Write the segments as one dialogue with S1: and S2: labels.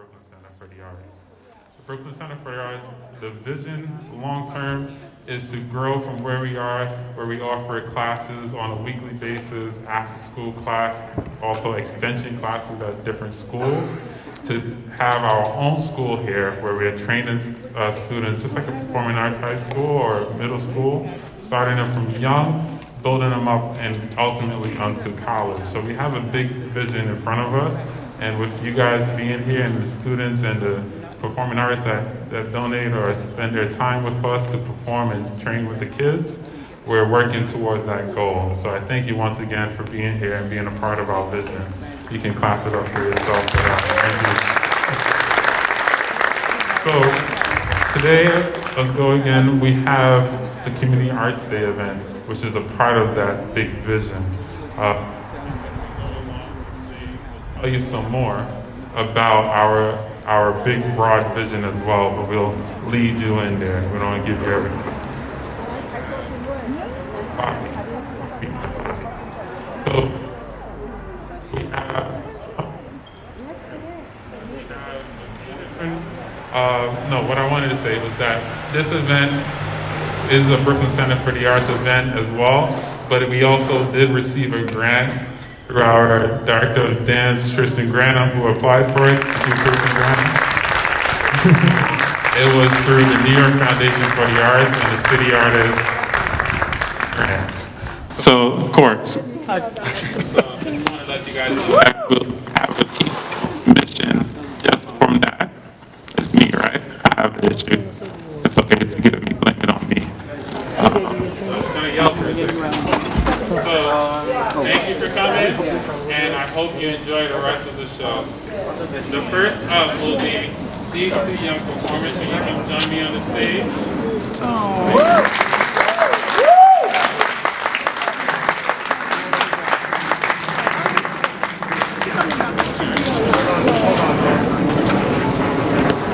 S1: Brooklyn Center for the Arts. The Brooklyn Center for the Arts, the vision long term is to grow from where we are, where we offer classes on a weekly basis, after school class, also extension classes at different schools, to have our own school here where we are training students, just like a performing arts high school or middle school, starting them from young, building them up, and ultimately onto college. So we have a big vision in front of us, and with you guys being here and the students and the performing artists that donate or spend their time with us to perform and train with the kids, we're working towards that goal. So I thank you once again for being here and being a part of our vision. You can clap it up for yourself for that. Thank you. So today, let's go again. We have the Community Arts Day event, which is a part of that big vision. I'll tell you some more about our big, broad vision as well, but we'll lead you in there. We don't want to give you everything. So, we have no, what I wanted to say was that this event is a Brooklyn Center for the Arts event as well, but we also did receive a grant through our Director of Dance, Tristan Granum, who applied for it. Thank you, Tristan Granum. It was through the New York Foundation for the Arts and the City Artists grant. So, of course, I just want to let you guys know that we'll have a key mission just from that. It's me, right? I have the issue. It's okay to get me, blame it on me. So it's going to yell for a second. So, thank you for coming, and I hope you enjoy the rest of the show. The first up will be these two young performers. Can you come join me on the stage?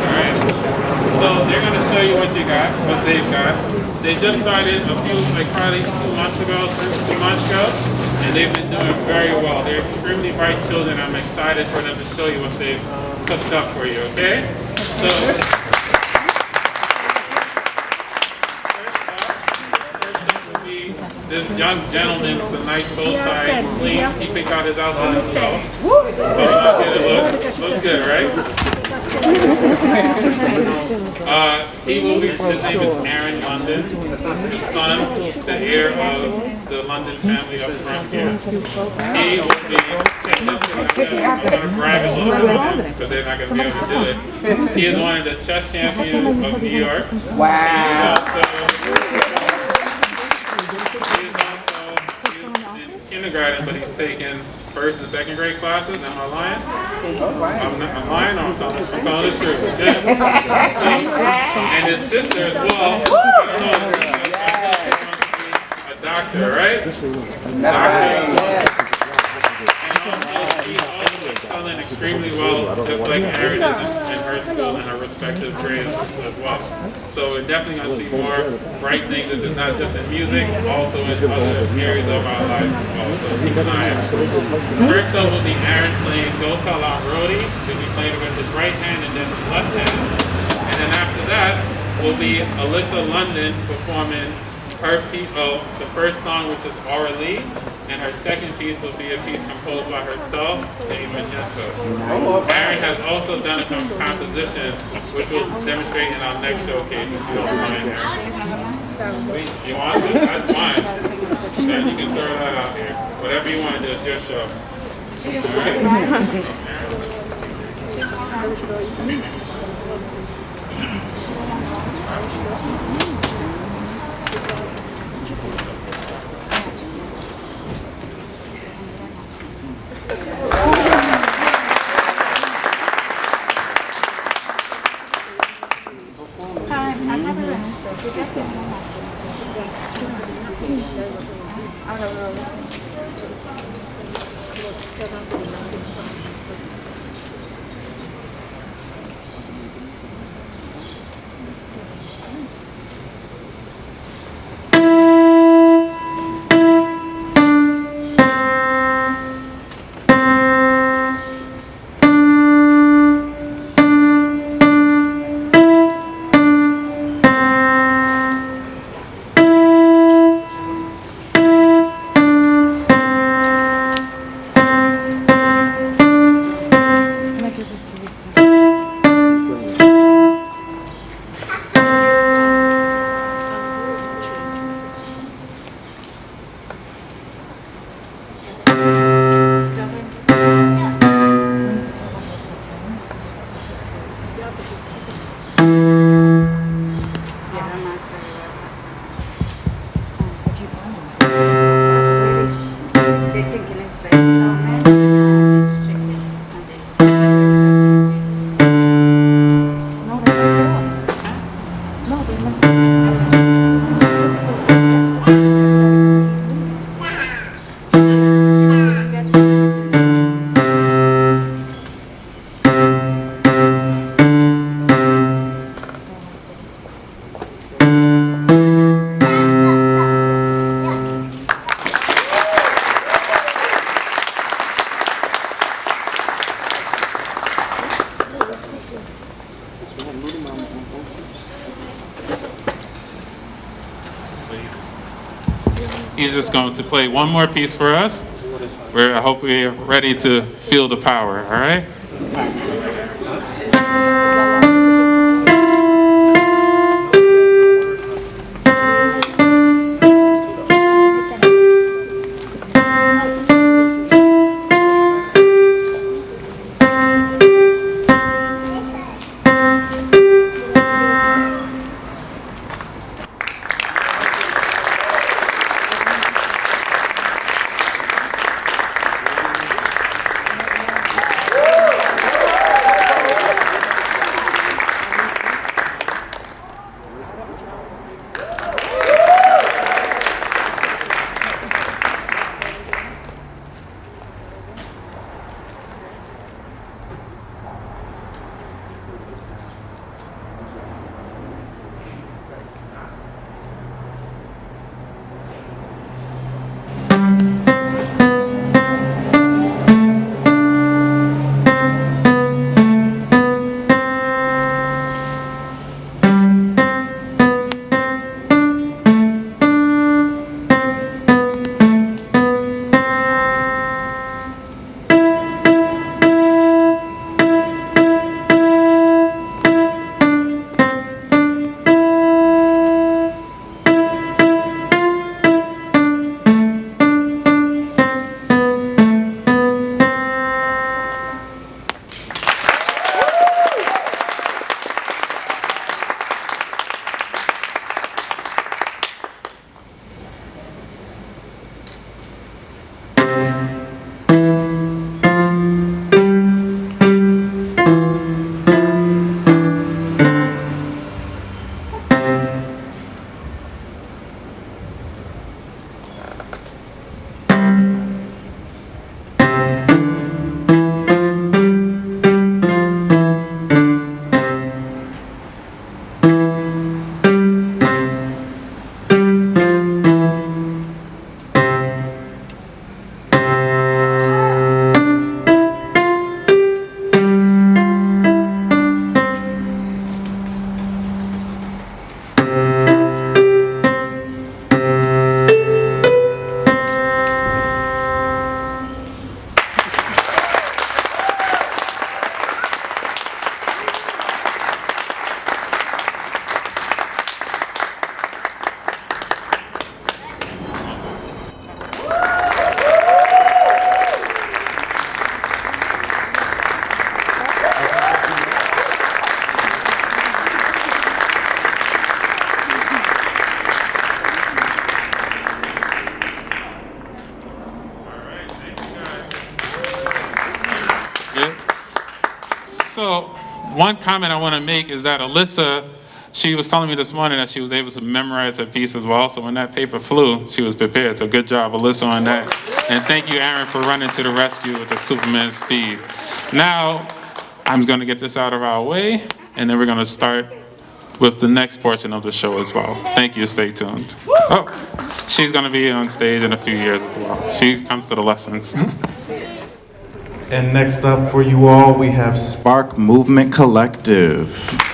S1: Alright, so they're going to show you what they've got. They just started probably 2 months ago, and they've been doing very well. They're extremely bright children. I'm excited for them to show you what they've cooked up for you, okay? So, first up will be this young gentleman with a nice bow tie, clean. He picked out his outfit as well. So looks good, right? He will be, his name is Aaron London, his son, the heir of the London family up front here. He will be, I'm going to brag a little bit on him because they're not going to be able to do it. He is one of the chess champions of New York.
S2: Wow.
S1: He's in kindergarten, but he's taking first and second grade classes. Am I lying? I'm lying or I'm telling the truth? Yeah. And his sister as well, a doctor, right?
S2: That's right.
S1: He's also excelling extremely well, just like Erin is in her school and her respective grades as well. So we're definitely going to see more bright things, if it's not just in music, also in other areas of our lives as well. So keep an eye out. First up will be Aaron playing Go Tell Our Roadie. He'll be playing with his right hand and then his left hand. And then after that will be Alyssa London performing her piece, the first song, which is Aura Lee, and her second piece will be a piece composed by herself, named Magento. Aaron has also done a composition, which we'll demonstrate in our next showcase, if you don't mind, Aaron. You want to? That's fine. Then you can throw that out here. Whatever you want to do, it's your show. All right? he's just going to play one more piece for us. I hope we're ready to feel the power, all right? So one comment I want to make is that Alyssa, she was telling me this morning that she was able to memorize her piece as well. So when that paper flew, she was prepared. So good job, Alyssa, on that. And thank you, Aaron, for running to the rescue with the Superman speed. Now, I'm going to get this out of our way, and then we're going to start with the next portion of the show as well. Thank you. Stay tuned. Oh, she's going to be on stage in a few years as well. She comes to the lessons.
S3: And next up for you all, we have Spark Movement Collective.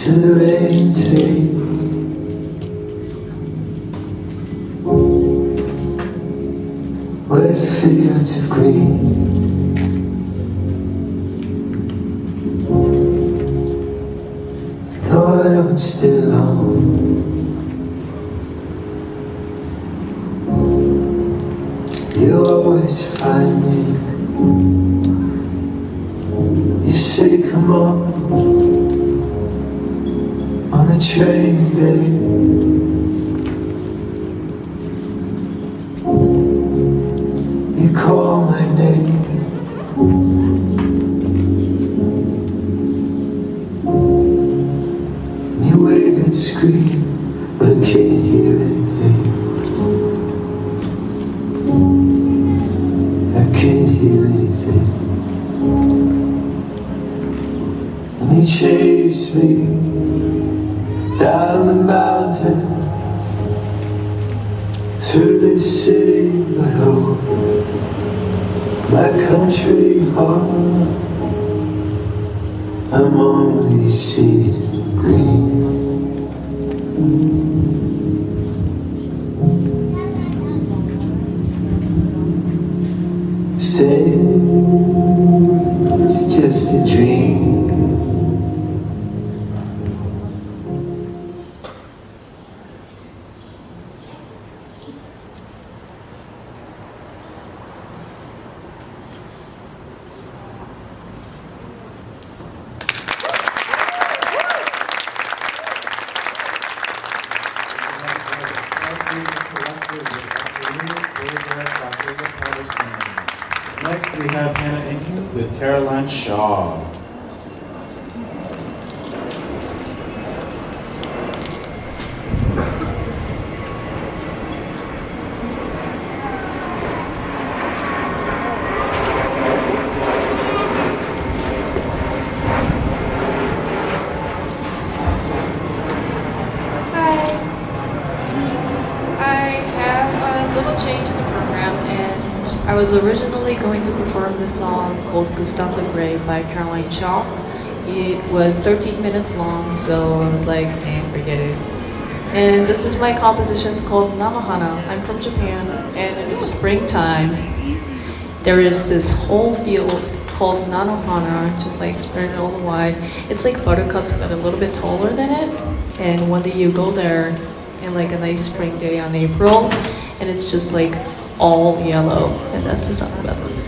S4: to the rain tree. Wet fields of green. No, I don't stay long. You always find me. You say come on a training day. You call my name. You wave and scream, but I can't hear anything. I can't hear anything. And you chase me down the mountain, through this city, but oh, my country heart, I'm only seeing green. Say it's just a dream.
S3: Next, we have Hannah Inky with Caroline Shaw.
S5: Change in the program, and I was originally going to perform this song called Gustave Le Gray by Caroline Shaw. It was 13 minutes long, so I was like, forget it. And this is my composition, it's called Nanohana. I'm from Japan, and it is springtime. There is this whole field called Nanohana, just like spread all wide. It's like buttercups, but a little bit taller than it. And one day you go there in like a nice spring day on April, and it's just like all yellow, and that's the song about this.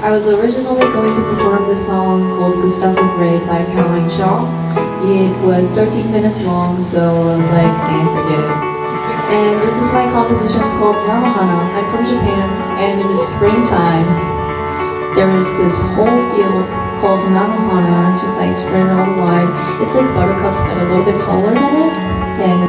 S5: I was originally going to perform this song called Gustave Le Gray by Caroline Shaw. It was 13 minutes long, so I was like, forget it. And this is my composition, it's called Nanohana. I'm from Japan, and it is springtime. There is this whole field called Nanohana, just like spread all wide. It's like buttercups, but a little bit taller than it. And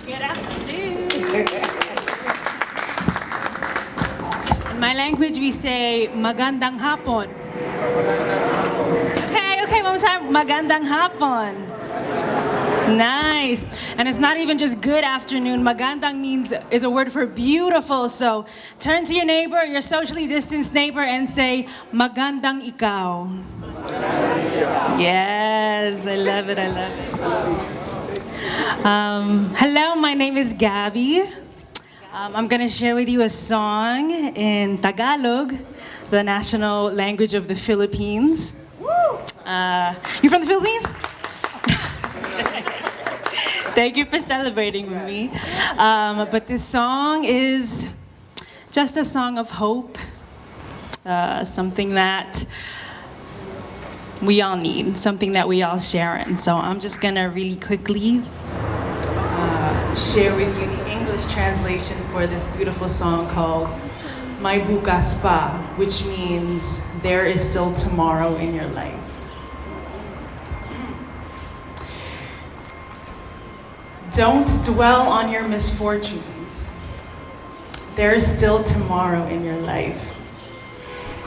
S6: Good afternoon. In my language, we say magandang hapon. Okay, one more time. Magandang hapon. Nice. And it's not even just good afternoon. Magandang is a word for beautiful. So turn to your neighbor, your socially distanced neighbor, and say, magandang ikaw. Yes, I love it, I love it. Hello, my name is Gabby. I'm gonna share with you a song in Tagalog, the national language of the Philippines. You from the Philippines? Thank you for celebrating with me. But this song is just a song of hope, something that we all need, something that we all share in. So I'm just gonna really quickly share with you the English translation for this beautiful song called May Bukas Pa, which means there is still tomorrow in your life. Don't dwell on your misfortunes. There is still tomorrow in your life.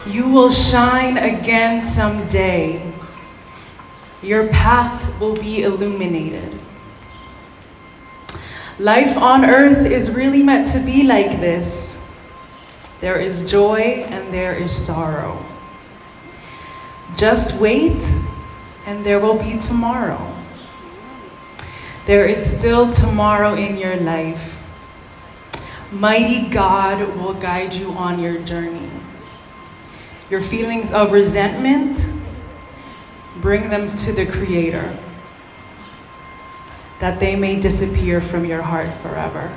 S6: You will shine again someday. Your path will be illuminated. Life on earth is really meant to be like this. There is joy and there is sorrow. Just wait and there will be tomorrow. There is still tomorrow in your life. Mighty God will guide you on your journey. Your feelings of resentment, bring them to the Creator, that they may disappear from your heart forever.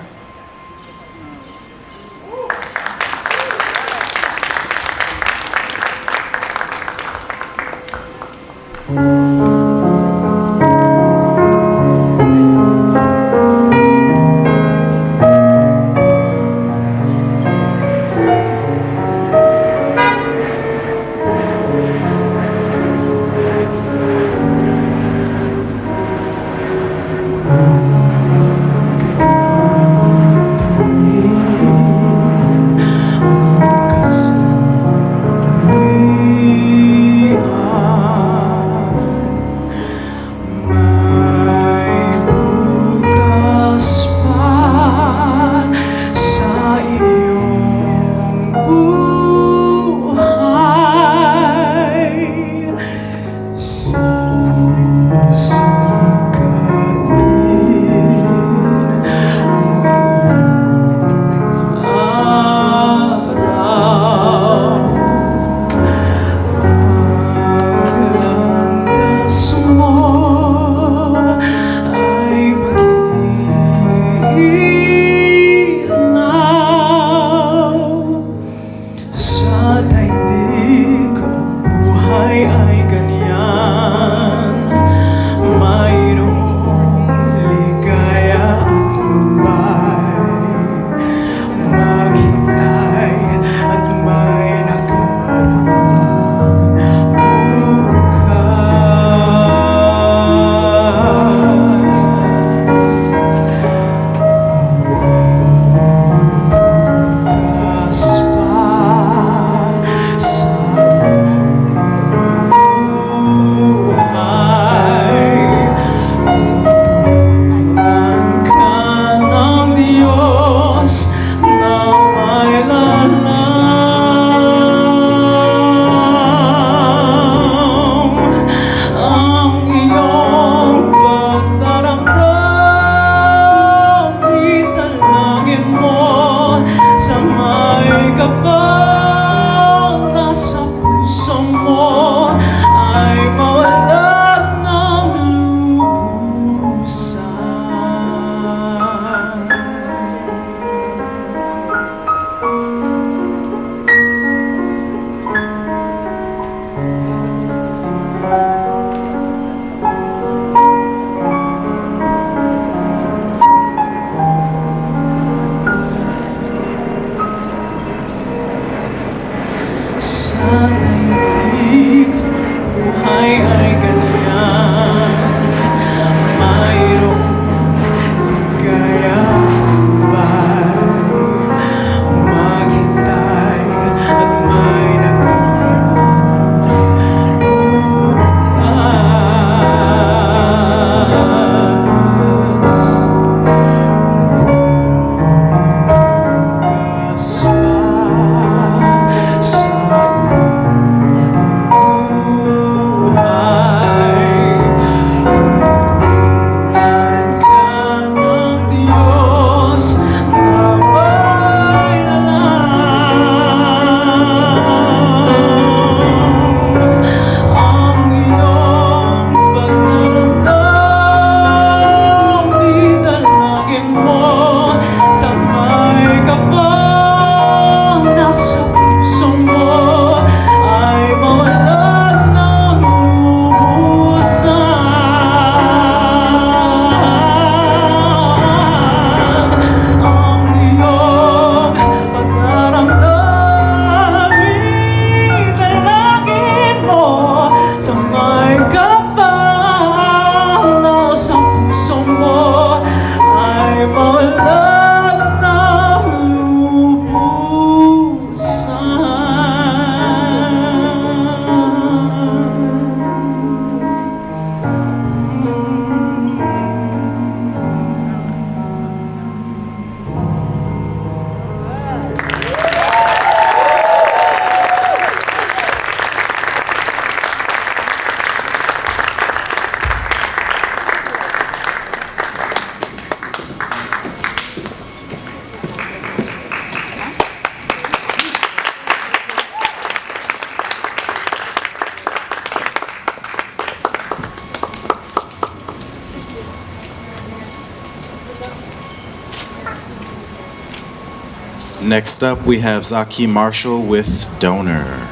S3: Next up, we have Zaki Marshall with Donor.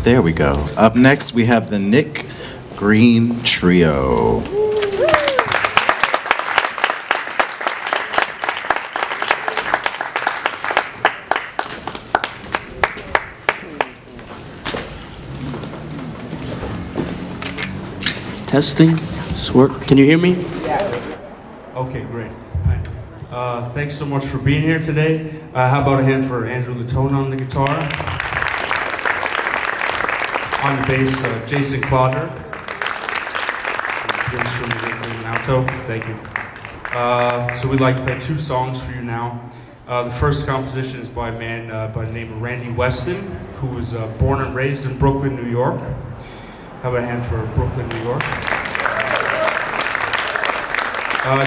S3: There we go. Up next, we have the Nick Green Trio.
S7: Testing. This work. Can you hear me?
S8: Okay, great. Hi. Thanks so much for being here today. How about a hand for Andrew Latona on the guitar? On the bass, Jason Clodder. The instrument and alto. Thank you. So we'd like to play two songs for you now. The first composition is by a man by the name of Randy Weston, who was born and raised in Brooklyn, New York. How about a hand for Brooklyn, New York?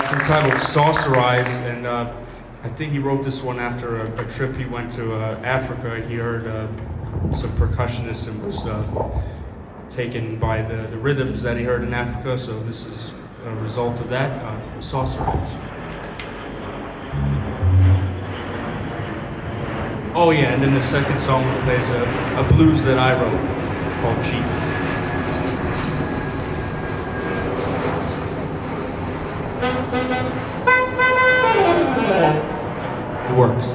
S8: It's entitled Saucerize, and I think he wrote this one after a trip he went to Africa. He heard some percussionists and was taken by the rhythms that he heard in Africa, so this is a result of that. Saucerize. Oh yeah, and then the second song plays a blues that I wrote called Cheap. It works.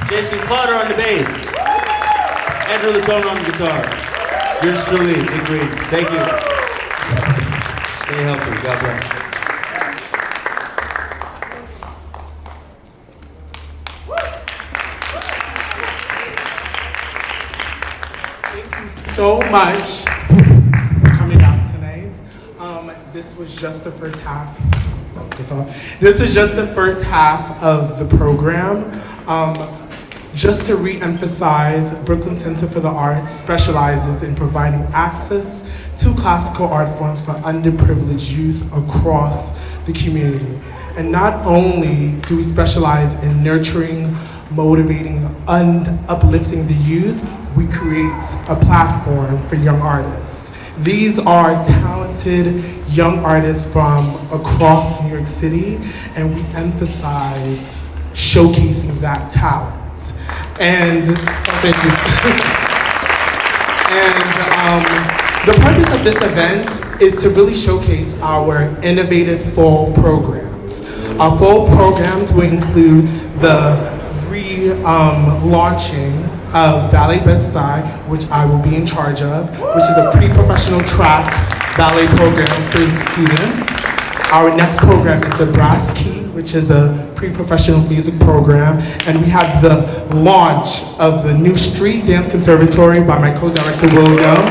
S7: Jason Carter on the bass. Andrew Latone on the guitar. Yours truly, Big Green. Thank you. Stay healthy. God bless.
S9: Thank you so much for coming out tonight. This was just the first half. This was just the first half of the program. Just to re-emphasize, Brooklyn Center for the Arts specializes in providing access to classical art forms for underprivileged youth across the community. And not only do we specialize in nurturing, motivating, and uplifting the youth, we create a platform for young artists. These are talented young artists from across New York City, and we emphasize showcasing that talent. And thank you. And the purpose of this event is to really showcase our innovative fall programs. Our fall programs will include the launching of Ballet Bed-Stuy, which I will be in charge of, which is a pre-professional track ballet program for the students. Our next program is the Brass Key, which is a pre-professional music program. And we have the launch of the new Street Dance Conservatory by my co-director, William,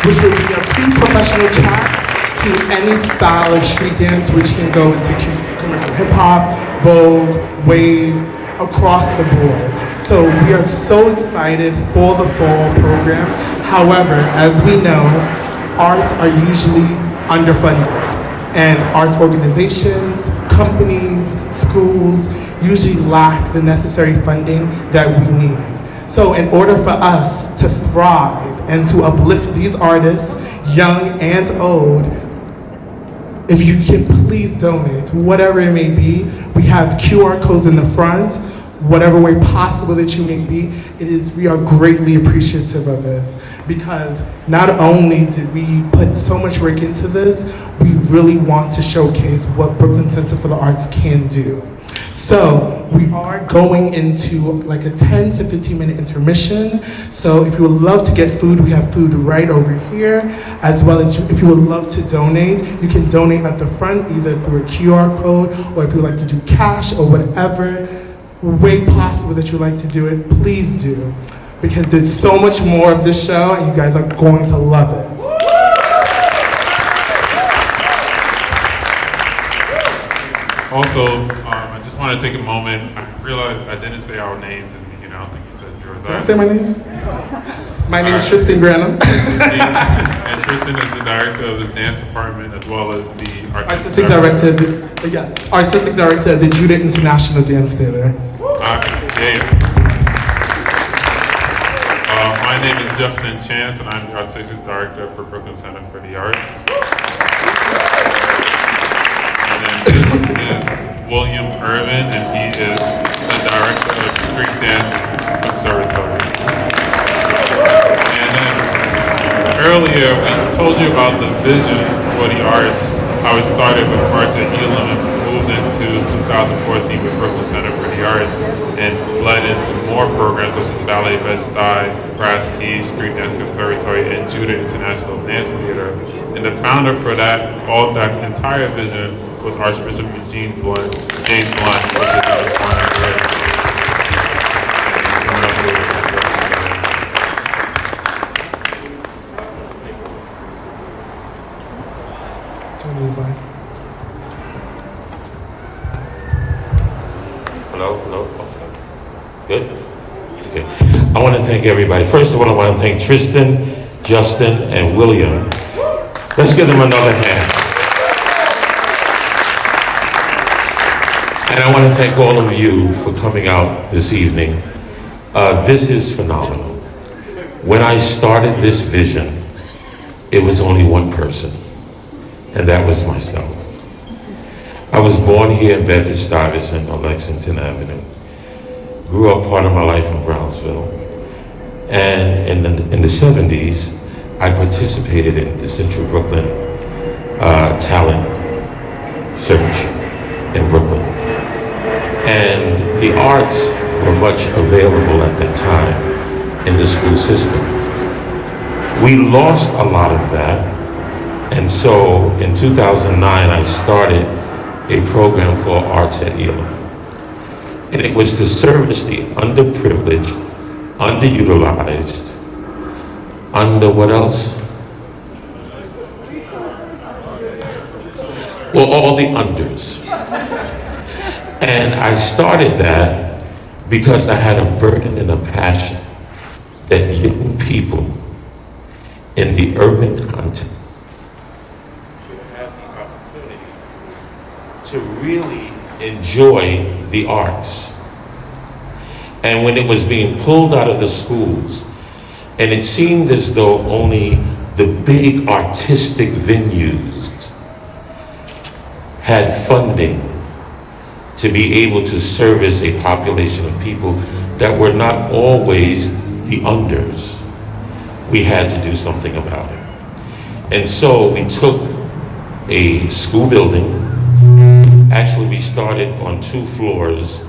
S9: which will be a pre-professional track to any style of street dance, which can go into commercial hip-hop, Vogue, Wave, across the board. So we are so excited for the fall programs. However, as we know, arts are usually underfunded. And arts organizations, companies, schools usually lack the necessary funding that we need. So in order for us to thrive and to uplift these artists, young and old, if you can please donate, whatever it may be. We have QR codes in the front, whatever way possible that you may be, we are greatly appreciative of it. Because not only did we put so much work into this, we really want to showcase what Brooklyn Center for the Arts can do. So we are going into like a 10 to 15 minute intermission. So if you would love to get food, we have food right over here. As well as if you would love to donate, you can donate at the front either through a QR code or if you would like to do cash or whatever way possible that you like to do it, please do. Because there's so much more of this show and you guys are going to love it.
S1: Also, I just want to take a moment. I realized I didn't say our names, and I don't think you said yours.
S9: Did I say my name? My name is Tristan Granum.
S1: And Tristan is the director of the dance department as well as the
S9: artistic director of the Judah International Dance Theater.
S1: My name is Justin Chance, and I'm the artistic director for Brooklyn Center for the Arts. And then this is William Irvin, and he is the director of the Street Dance Conservatory. And then earlier, we told you about the vision for the arts, how it started with arts at Elam and moved into 2014 with Brooklyn Center for the Arts and led into more programs such as Ballet Bed-Stuy, Brass Key, Street Dance Conservatory, and Judah International Dance Theater. And the founder for that entire vision was Archbishop James Blunt, which is in the corner here.
S4: Hello. Good? Okay. I want to thank everybody. First of all, I want to thank Tristan, Justin, and William. Let's give them another hand. And I want to thank all of you for coming out this evening. This is phenomenal. When I started this vision, it was only one person, and that was myself. I was born here in Bedford-Stuyvesant on Lexington Avenue. Grew up part of my life in Brownsville. And in the 70s, I participated in the Central Brooklyn talent search in Brooklyn. And the arts were much available at that time in the school system. We lost a lot of that, and so in 2009 I started a program called Arts at Elam. And it was to service the underprivileged, underutilized, what else? Well, all the unders. And I started that because I had a burden and a passion that young people in the urban context should have the opportunity to really enjoy the arts. And when it was being pulled out of the schools, and it seemed as though only the big artistic venues had funding to be able to service a population of people that were not always the unders, we had to do something about it. And so we took a school building. Actually, we started on 2 floors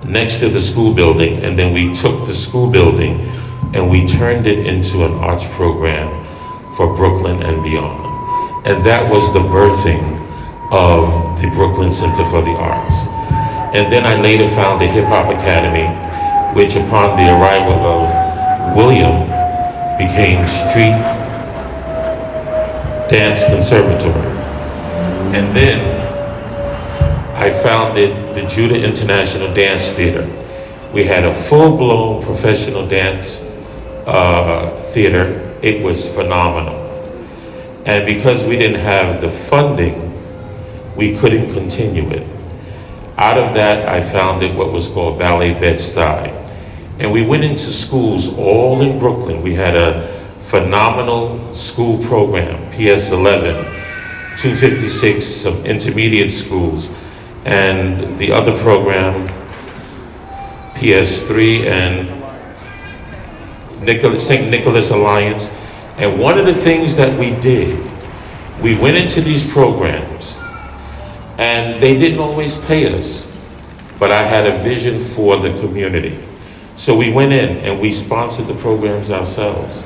S4: next to the school building, and then we took the school building and we turned it into an arts program for Brooklyn and beyond. And that was the birthing of the Brooklyn Center for the Arts. And then I later founded Hip Hop Academy, which upon the arrival of William became Street Dance Conservatory. And then I founded the Judah International Dance Theater. We had a full-blown professional dance theater. It was phenomenal. And because we didn't have the funding, we couldn't continue it. Out of that, I founded what was called Ballet Bed-Stuy. And we went into schools all in Brooklyn. We had a phenomenal school program, PS11, 256, some intermediate schools, and the other program, PS3 and St. Nicholas Alliance. And one of the things that we did, we went into these programs, and they didn't always pay us, but I had a vision for the community. So we went in and we sponsored the programs ourselves.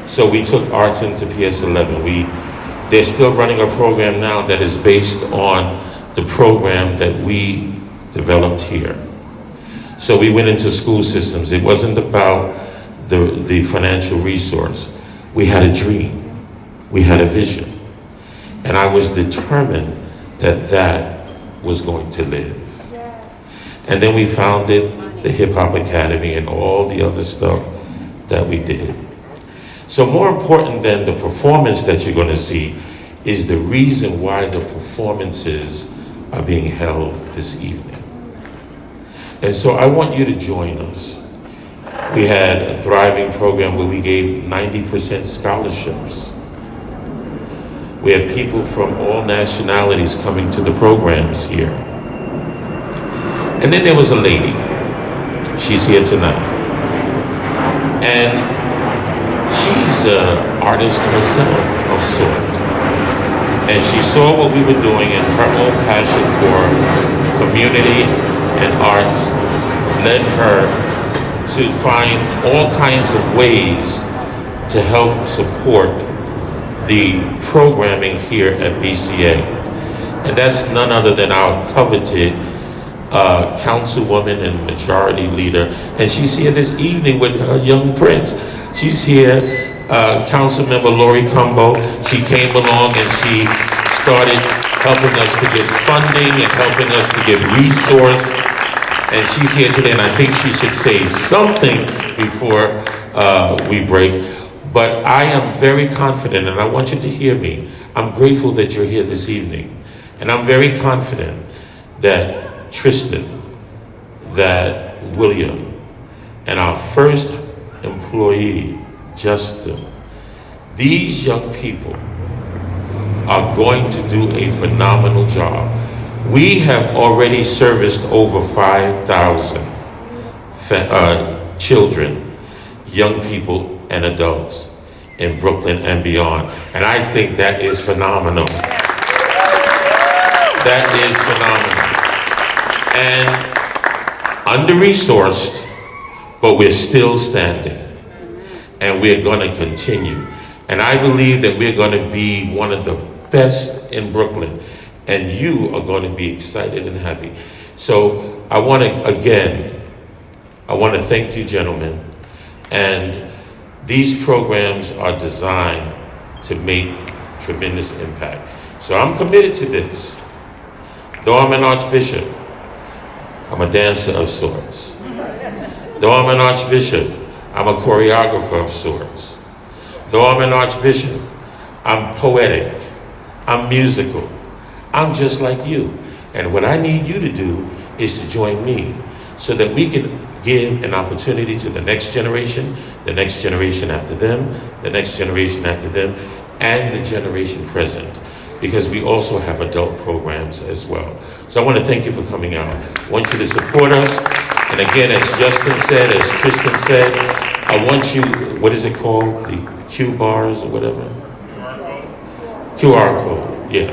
S4: So we took arts into PS11. They're still running a program now that is based on the program that we developed here. So we went into school systems. It wasn't about the financial resource. We had a dream. We had a vision. And I was determined that that was going to live. And then we founded the Hip Hop Academy and all the other stuff that we did. So more important than the performance that you're going to see is the reason why the performances are being held this evening. And so I want you to join us. We had a thriving program where we gave 90% scholarships. We had people from all nationalities coming to the programs here. And then there was a lady. She's here tonight. And she's an artist herself of sort. And she saw what we were doing, and her own passion for community and arts led her to find all kinds of ways to help support the programming here at BCA. And that's none other than our coveted councilwoman and majority leader. And she's here this evening with her young prince. She's here, Councilmember Lori Cumbo. She came along and she started helping us to get funding and helping us to get resource. And she's here today, and I think she should say something before we break. But I am very confident, and I want you to hear me. I'm grateful that you're here this evening. And I'm very confident that Tristan, that William, and our first employee, Justin, these young people are going to do a phenomenal job. We have already serviced over 5,000 children, young people, and adults in Brooklyn and beyond. And I think that is phenomenal. That is phenomenal. And under-resourced, but we're still standing. And we're going to continue. And I believe that we're going to be one of the best in Brooklyn. And you are going to be excited and happy. So I want to thank you, gentlemen. And these programs are designed to make tremendous impact. So I'm committed to this. Though I'm an archbishop, I'm a dancer of sorts. Though I'm an archbishop, I'm a choreographer of sorts. Though I'm an archbishop, I'm poetic, I'm musical. I'm just like you. And what I need you to do is to join me so that we can give an opportunity to the next generation after them, the next generation after them, and the generation present. Because we also have adult programs as well. So I want to thank you for coming out. I want you to support us. And again, as Justin said, as Tristan said, I want you, what is it called? The Q bars or whatever? QR code, yeah.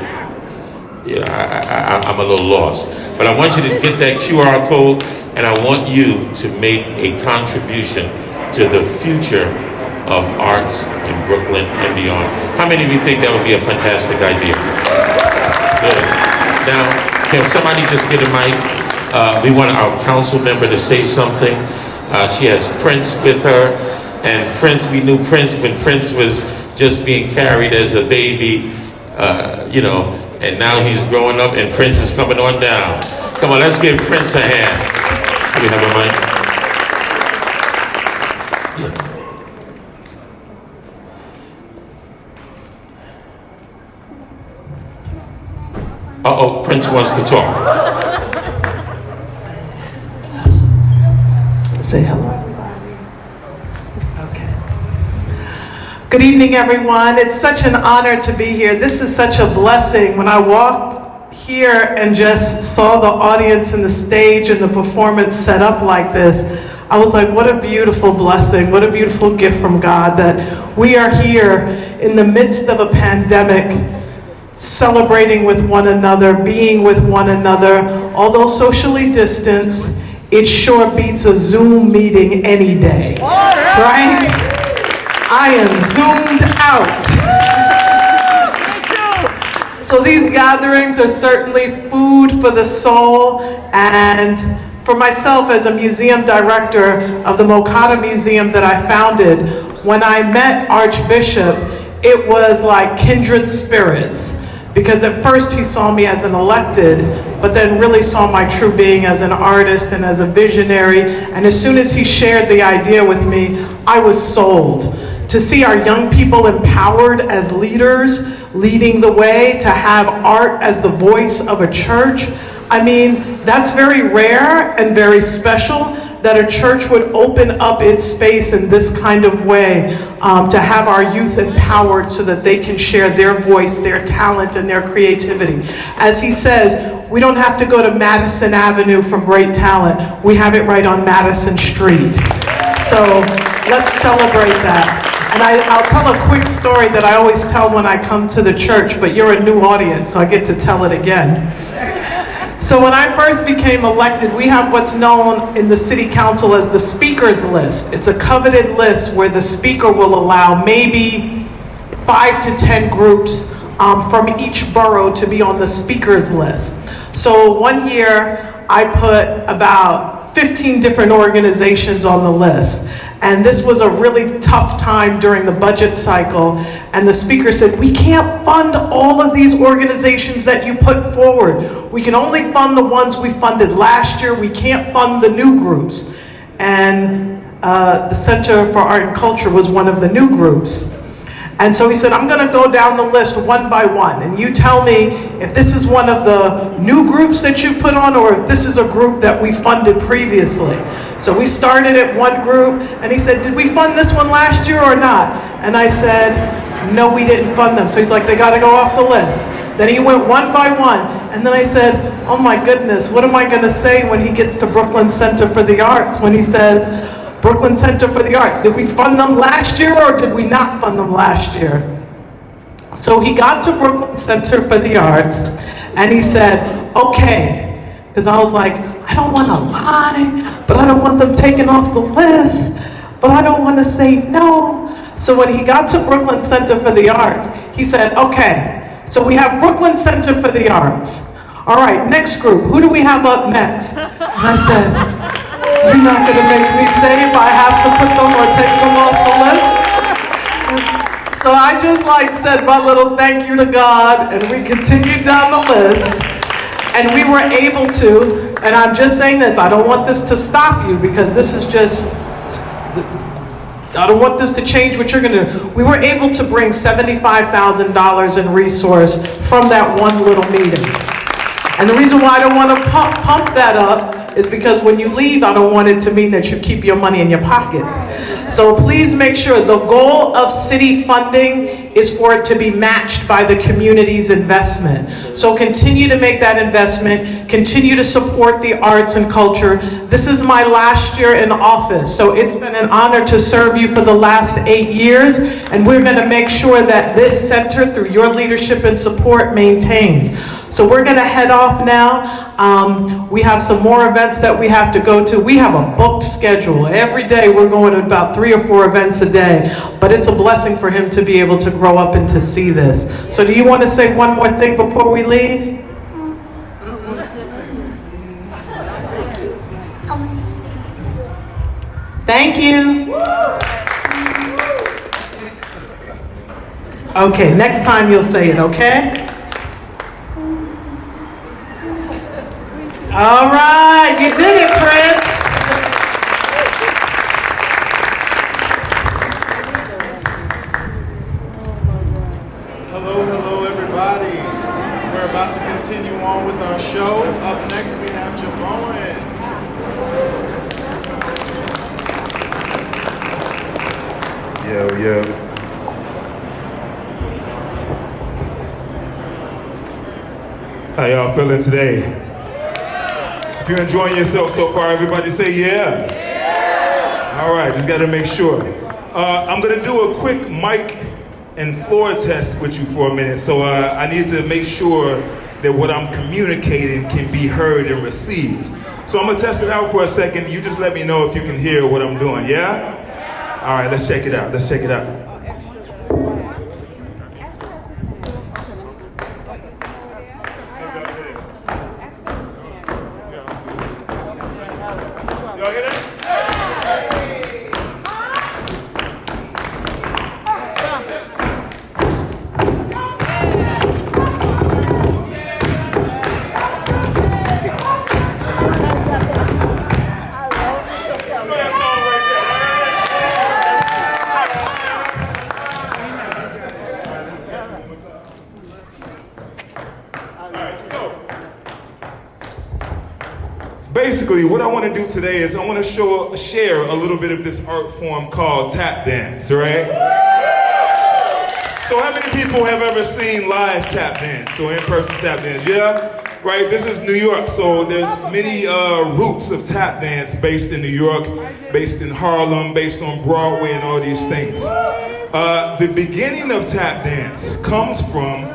S4: Yeah, I'm a little lost. But I want you to get that QR code, and I want you to make a contribution to the future of arts in Brooklyn and beyond. How many of you think that would be a fantastic idea? Good. Now, can somebody just get a mic? We want our council member to say something. She has Prince with her, and Prince, we knew Prince when Prince was just being carried as a baby, and now he's growing up and Prince is coming on down. Come on, let's give Prince a hand. Do we have a mic? Yeah. Uh-oh, Prince wants to talk.
S10: Say hello, everybody. Okay. Good evening, everyone. It's such an honor to be here. This is such a blessing. When I walked here and just saw the audience and the stage and the performance set up like this, I was like, what a beautiful blessing, what a beautiful gift from God that we are here in the midst of a pandemic, celebrating with one another, being with one another. Although socially distanced, it sure beats a Zoom meeting any day, right? I am zoomed out. So these gatherings are certainly food for the soul, and for myself as a museum director of the Mokata Museum that I founded, when I met Archbishop, it was like kindred spirits. Because at first he saw me as an elected, but then really saw my true being as an artist and as a visionary. And as soon as he shared the idea with me, I was sold. To see our young people empowered as leaders, leading the way, to have art as the voice of a church, I mean, that's very rare and very special, that a church would open up its space in this kind of way, to have our youth empowered so that they can share their voice, their talent, and their creativity. As he says, we don't have to go to Madison Avenue for great talent. We have it right on Madison Street. So let's celebrate that. And I'll tell a quick story that I always tell when I come to the church, but you're a new audience, so I get to tell it again. So when I first became elected, we have what's known in the city council as the speakers list. It's a coveted list where the speaker will allow maybe 5 to 10 groups from each borough to be on the speakers list. So one year I put about 15 different organizations on the list. And this was a really tough time during the budget cycle. And the speaker said, we can't fund all of these organizations that you put forward. We can only fund the ones we funded last year. We can't fund the new groups. And the Center for Art and Culture was one of the new groups. And so he said, I'm gonna go down the list one by one, and you tell me if this is one of the new groups that you put on, or if this is a group that we funded previously. So we started at one group, and he said, did we fund this one last year or not? And I said, no, we didn't fund them. So he's like, they gotta go off the list. Then he went one by one, and then I said, oh my goodness, what am I gonna say when he gets to Brooklyn Center for the Arts, when he says, Brooklyn Center for the Arts, did we fund them last year or did we not fund them last year? So he got to Brooklyn Center for the Arts and he said, okay, Because I was like, I don't want to lie, but I don't want them taken off the list, but I don't want to say no. So when he got to Brooklyn Center for the Arts, he said, okay, so we have Brooklyn Center for the Arts. All right, next group, who do we have up next? And I said, you're not going to make me say if I have to put them or take them off the list? So I just said my little thank you to God, and we continued down the list. And we were able to, and I'm just saying this, I don't want this to stop you because this is just, I don't want this to change what you're gonna do. We were able to bring $75,000 in resource from that one little meeting. And the reason why I don't want to pump that up is because when you leave, I don't want it to mean that you keep your money in your pocket. So please make sure the goal of city funding is for it to be matched by the community's investment. So continue to make that investment, continue to support the arts and culture. This is my last year in office, so it's been an honor to serve you for the last 8 years, and we're gonna make sure that this center, through your leadership and support, maintains. So we're gonna head off now. We have some more events that we have to go to. We have a booked schedule. Every day we're going to about 3 or 4 events a day, but it's a blessing for him to be able to grow up and to see this. So do you want to say one more thing before we leave? Thank you. Okay, next time you'll say it, okay? All right, you did it, Prince.
S3: Hello, everybody. We're about to continue on with our show. Up next, we have Jabone. Yo.
S11: How y'all feeling today? If you're enjoying yourself so far, everybody say yeah. Yeah. All right, just got to make sure. I'm going to do a quick mic and floor test with you for a minute. So I need to make sure that what I'm communicating can be heard and received. So I'm going to test it out for a second. You just let me know if you can hear what I'm doing, yeah? All right, let's check it out. Y'all hear that? Basically, what I want to do today is I want to share a little bit of this art form called tap dance, right? So how many people have ever seen live tap dance, or in-person tap dance? Yeah? Right, this is New York, so there's many roots of tap dance based in New York, based in Harlem, based on Broadway and all these things. The beginning of tap dance comes from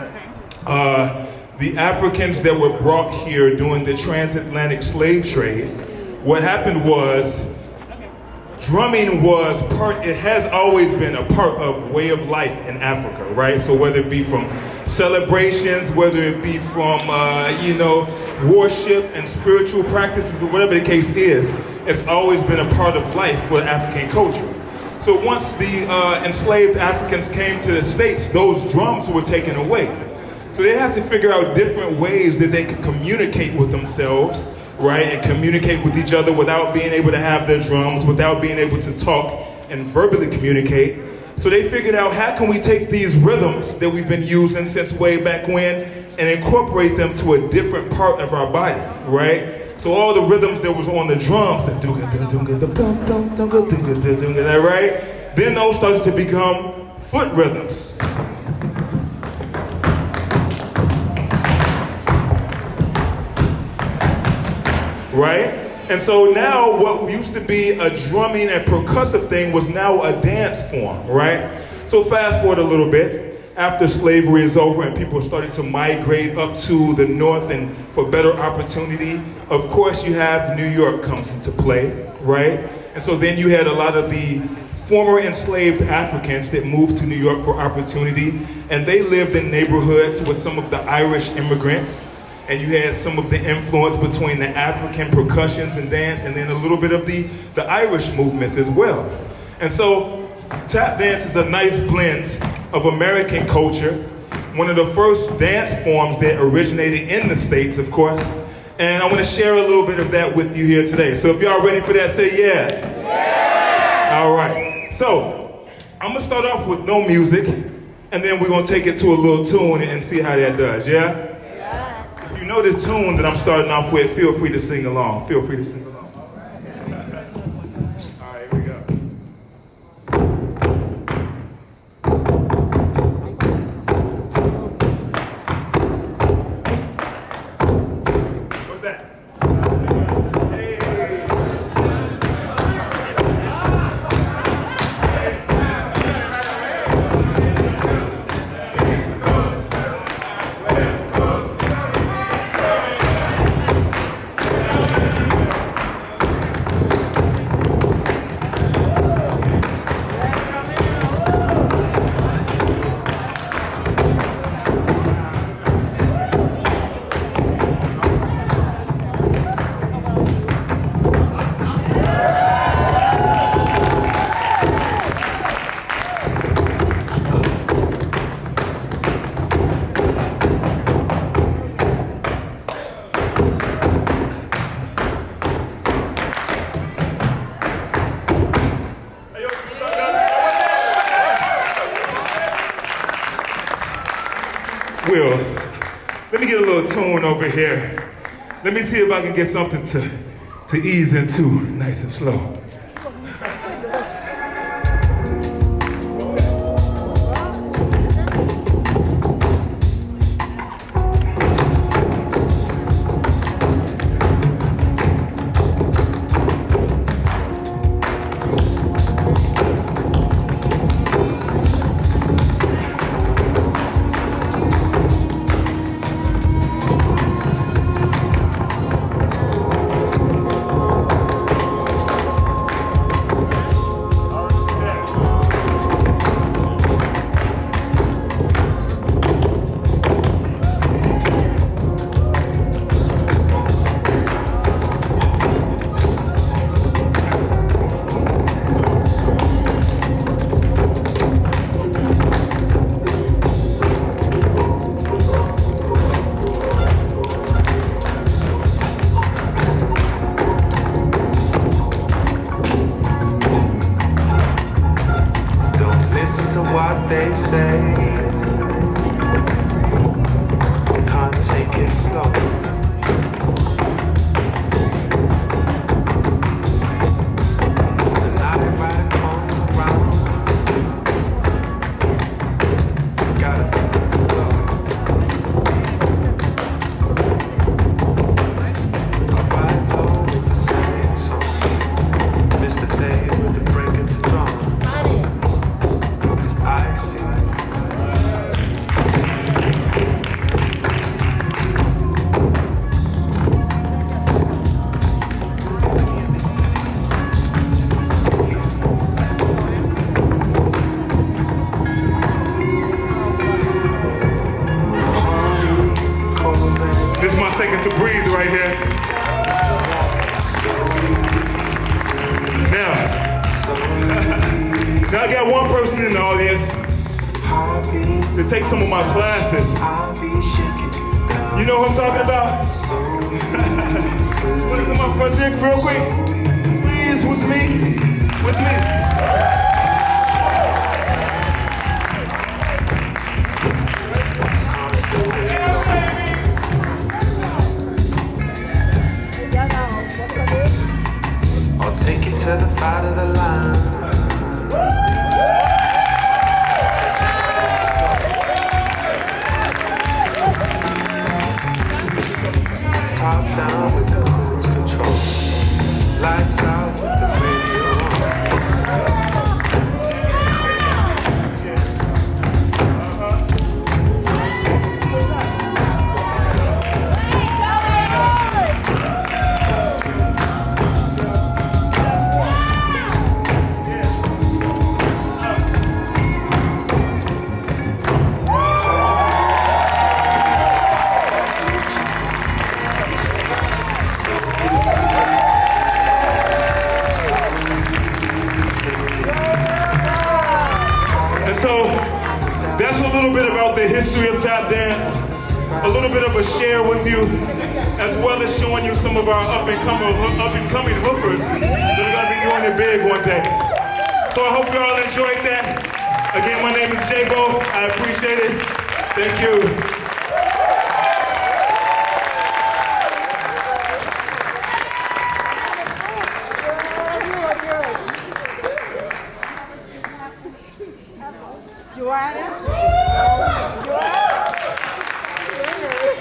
S11: the Africans that were brought here during the transatlantic slave trade. What happened was, drumming was it has always been a part of way of life in Africa, right? So whether it be from celebrations, whether it be from, worship and spiritual practices, or whatever the case is, it's always been a part of life for African culture. So once the enslaved Africans came to the States, those drums were taken away. So they had to figure out different ways that they could communicate with themselves, right? And communicate with each other without being able to have their drums, without being able to talk and verbally communicate. So they figured out, how can we take these rhythms that we've been using since way back when and incorporate them to a different part of our body, right? So all the rhythms that was on the drums, right? Then those started to become foot rhythms. Right? And so now what used to be a drumming and percussive thing was now a dance form, right? So fast forward a little bit. after slavery is over and people started to migrate up to the north and for better opportunity, of course you have New York comes into play, right? And so then you had a lot of the former enslaved Africans that moved to New York for opportunity, and they lived in neighborhoods with some of the Irish immigrants, and you had some of the influence between the African percussions and dance, and then a little bit of the Irish movements as well. And so tap dance is a nice blend of American culture, one of the first dance forms that originated in the States, of course, and I want to share a little bit of that with you here today. So if y'all ready for that, say yeah. Yeah. All right. So, I'm gonna start off with no music, and then we're gonna take it to a little tune and see how that does, yeah? Yeah. If you know this tune that I'm starting off with, feel free to sing along. Feel free to sing along. All right, here we go. What's that? Will, let me get a little tune over here. Let me see if I can get something to ease into nice and slow.
S12: They say can't take it slow. The night ride comes around. Gotta go. I ride low with the same song. Miss the days with the break of the drum. I see.
S11: This is my second to breathe right here. Now I got one person in the audience to take some of my classes. You know what I'm talking about? Want to come up for a sec real quick? Please, with me. With me.
S12: I'll take you to the fight of the line. Top down with the cruise control. Lights out with the radio on.
S11: the history of tap dance, a little bit of a share with you, as well as showing you some of our up-and-coming hookers that are gonna be doing it big one day. So I hope you all enjoyed that. Again, my name is J-Bo. I appreciate it. Thank you.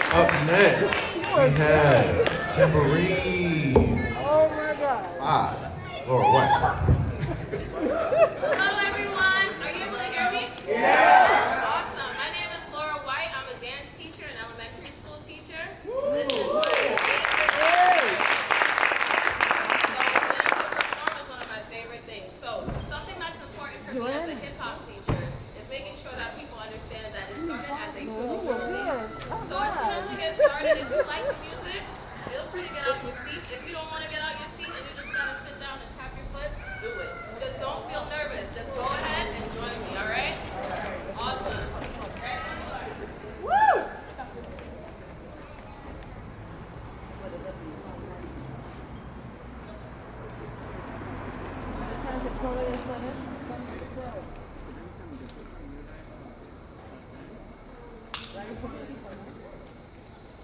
S3: Up next, we have Tambourine.
S13: Oh my God.
S3: Laura White.
S14: Hello everyone, are you able to hear me? Yeah! Awesome, my name is Laura White, I'm a dance teacher and elementary school teacher. This is my favorite. So getting to perform is one of my favorite things. So something that's important for me as a hip hop teacher is making sure that people understand that it started as a school program. So as soon as we get started, if you like the music, feel free to get out your seat. If you don't want to get out your seat and you just gotta sit down and tap your foot, do it. Just don't feel nervous. Just go ahead and join me, all right? Awesome. Woo!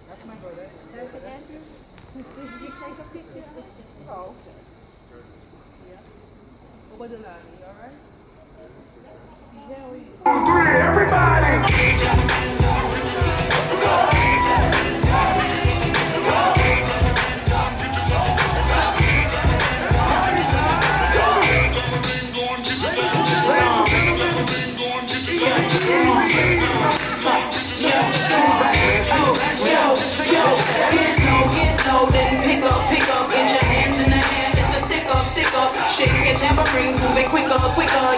S13: That's my brother. That's it, Andrew? Did you take a picture? Oh, okay. Yeah. What was it, Lonnie? All right? Hell yeah.
S12: 3, everybody!
S15: Pick up, get your hands in the air, it's a stick up, shake your tambourine, move it quicker,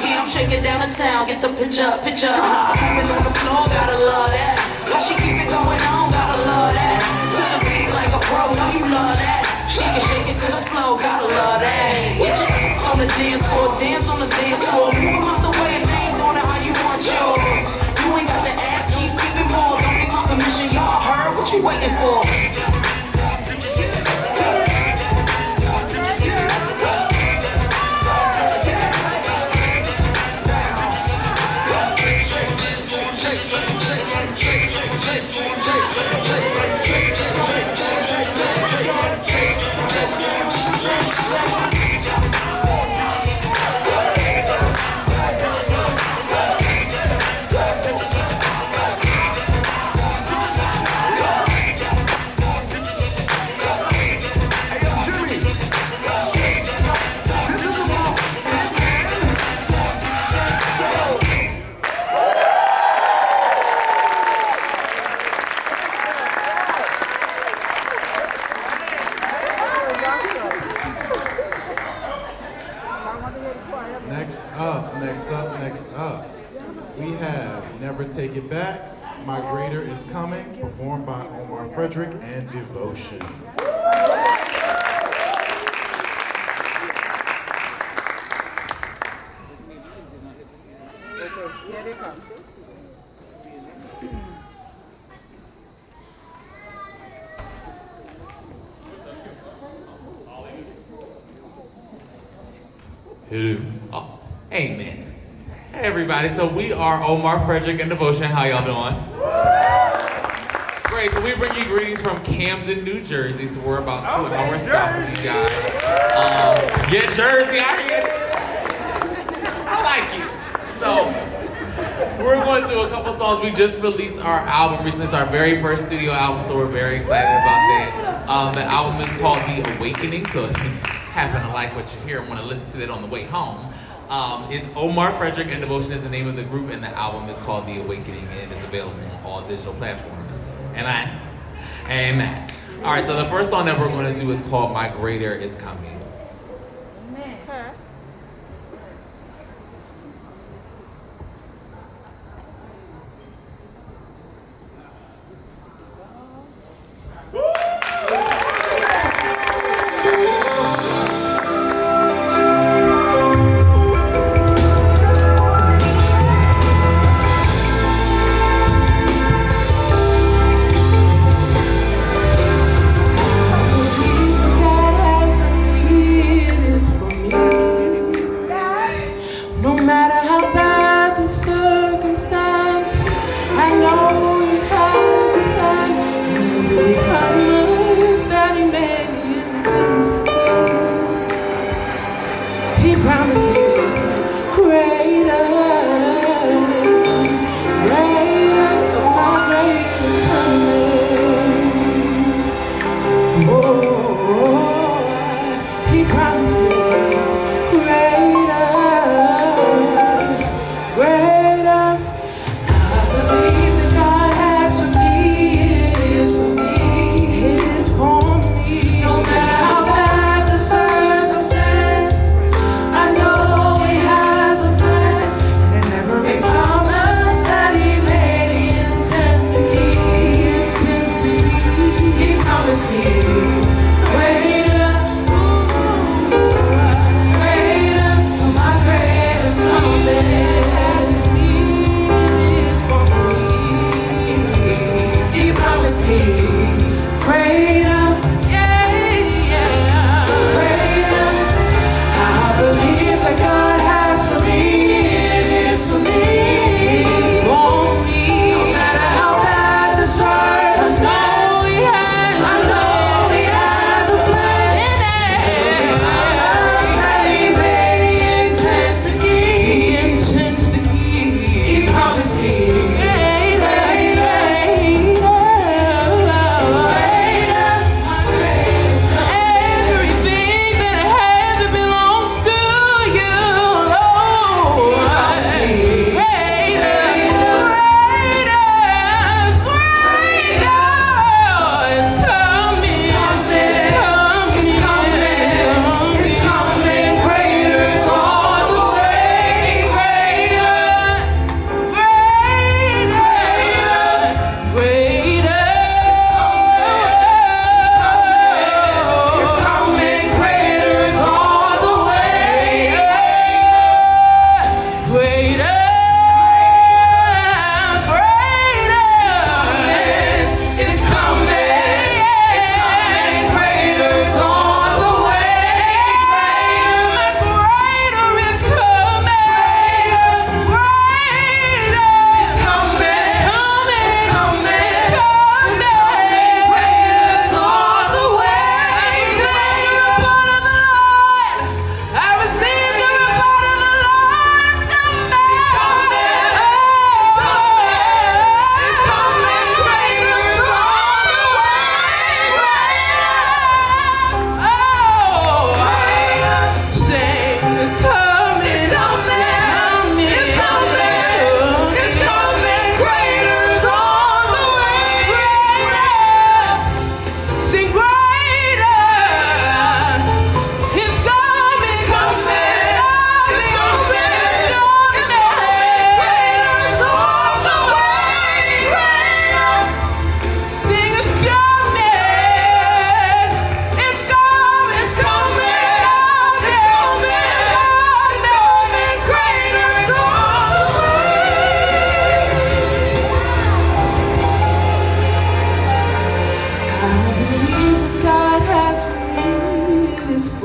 S15: yeah, I'm shaking down the town, get the picture, moving on the floor, gotta love that, how she keep it going on, gotta love that, to the beat like a pro, know you love that, she can shake it to the floor, gotta love that, get your ass on the dance floor, move them out the way, if they ain't doing it how you want yours, you ain't got to ask, keep giving more, don't need my permission, y'all heard, what you waiting for?
S3: Next up, we have Never Take It Back, My Greater Is Coming, performed by Omar Frederick and Devotion.
S13: Here they come.
S16: Hello. Oh, amen. Hey everybody, so we are Omar Frederick and Devotion. How y'all doing? Great, so we bring you greetings from Camden, New Jersey. So we're about 2 hours south of you guys. Yeah, Jersey, I hear it. I like you. So we're going to do a couple songs. We just released our album recently. It's our very first studio album, so we're very excited about that. The album is called The Awakening, so if you happen to like what you hear and want to listen to it on the way home, it's Omar Frederick and Devotion is the name of the group, and the album is called The Awakening, and it's available on all digital platforms. Amen. All right, so the first song that we're going to do is called My Greater Is Coming.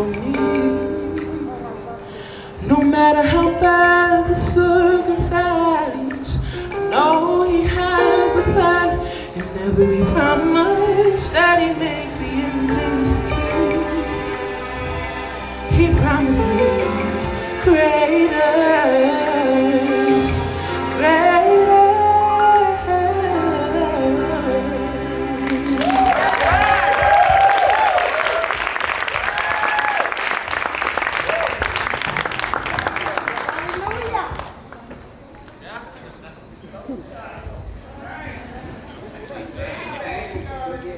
S15: for me. No matter how bad the circumstance, I know he has a plan. And every promise that he makes, he intends to keep. He promised me greater, greater.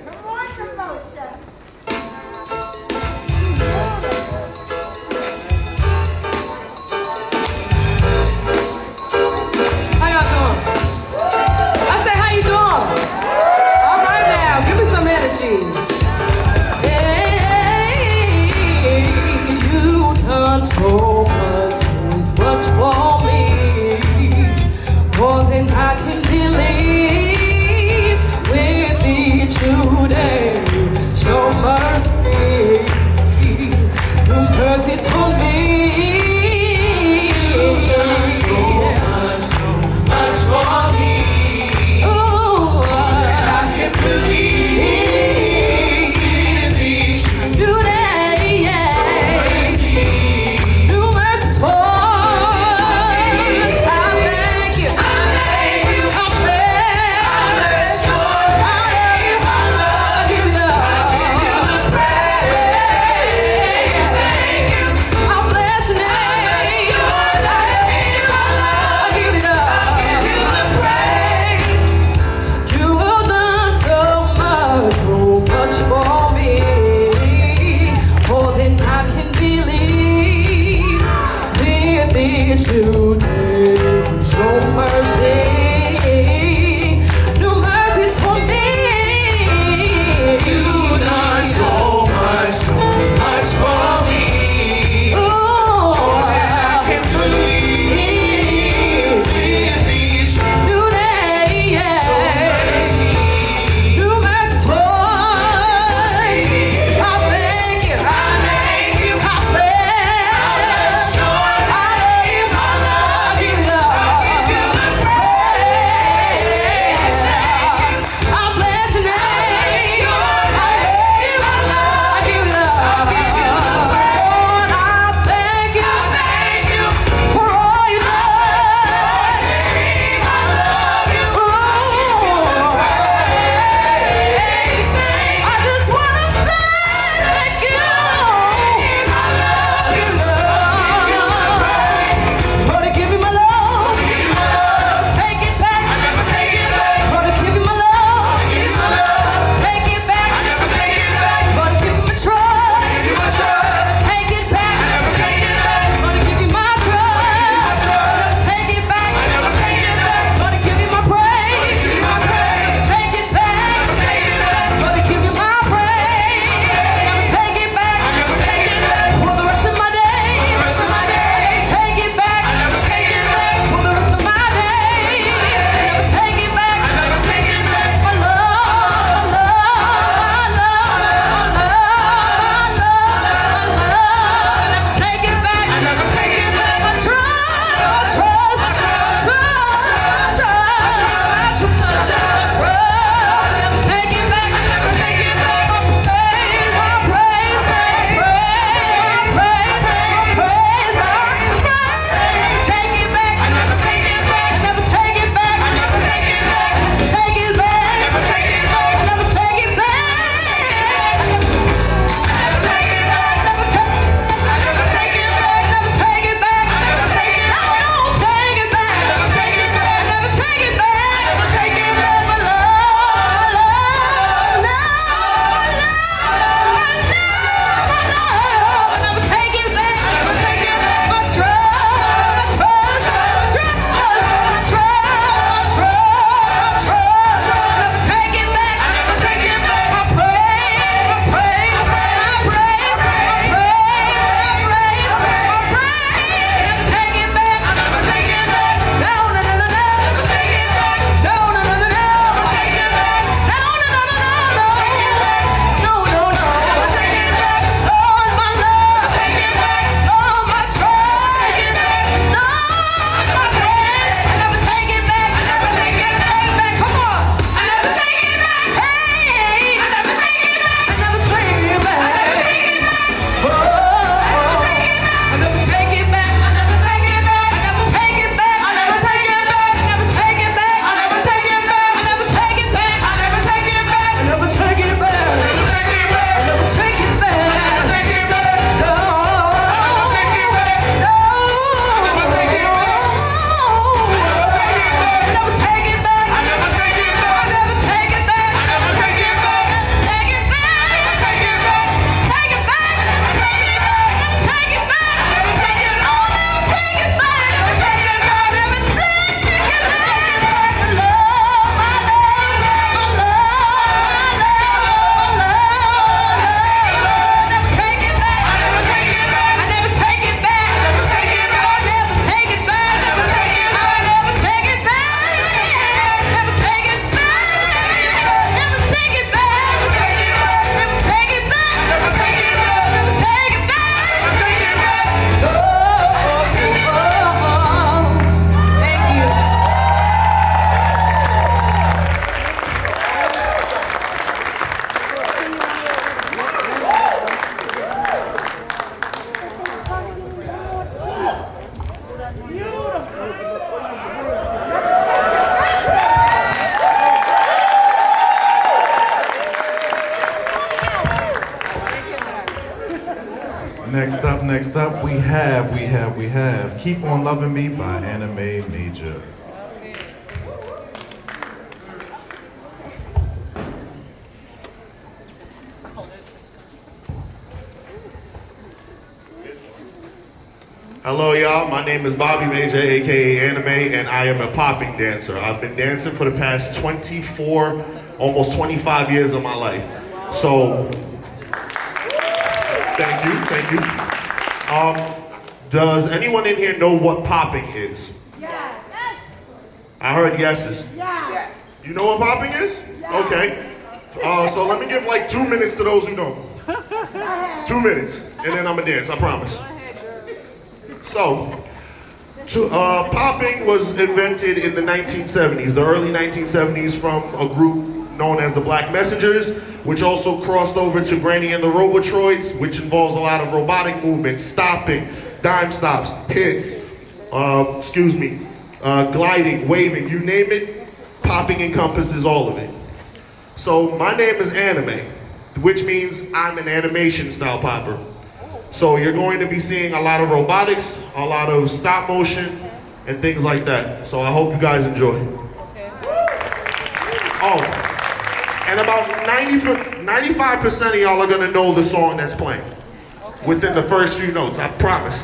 S13: Come on,
S3: Next up, we have Keep On Loving Me by Anime Major.
S17: Hello, y'all. My name is Bobby Major, aka Anime, and I am a popping dancer. I've been dancing for the past 24, almost 25 years of my life. So, thank you. Does anyone in here know what popping is?
S13: Yes.
S17: I heard yeses.
S13: Yes.
S17: You know what popping is?
S13: Yes.
S17: Okay. So let me give like 2 minutes to those who don't. 2 minutes, and then I'm gonna dance, I promise. So, popping was invented in the 1970s, the early 1970s, from a group known as the Black Messengers, which also crossed over to Granny and the Robotroids, which involves a lot of robotic movements, stopping, dime stops, hits, gliding, waving, you name it, popping encompasses all of it. So my name is Anime, which means I'm an animation style popper. So you're going to be seeing a lot of robotics, a lot of stop motion, and things like that. So I hope you guys enjoy. Oh, and about 95% of y'all are gonna know the song that's playing within the first few notes, I promise.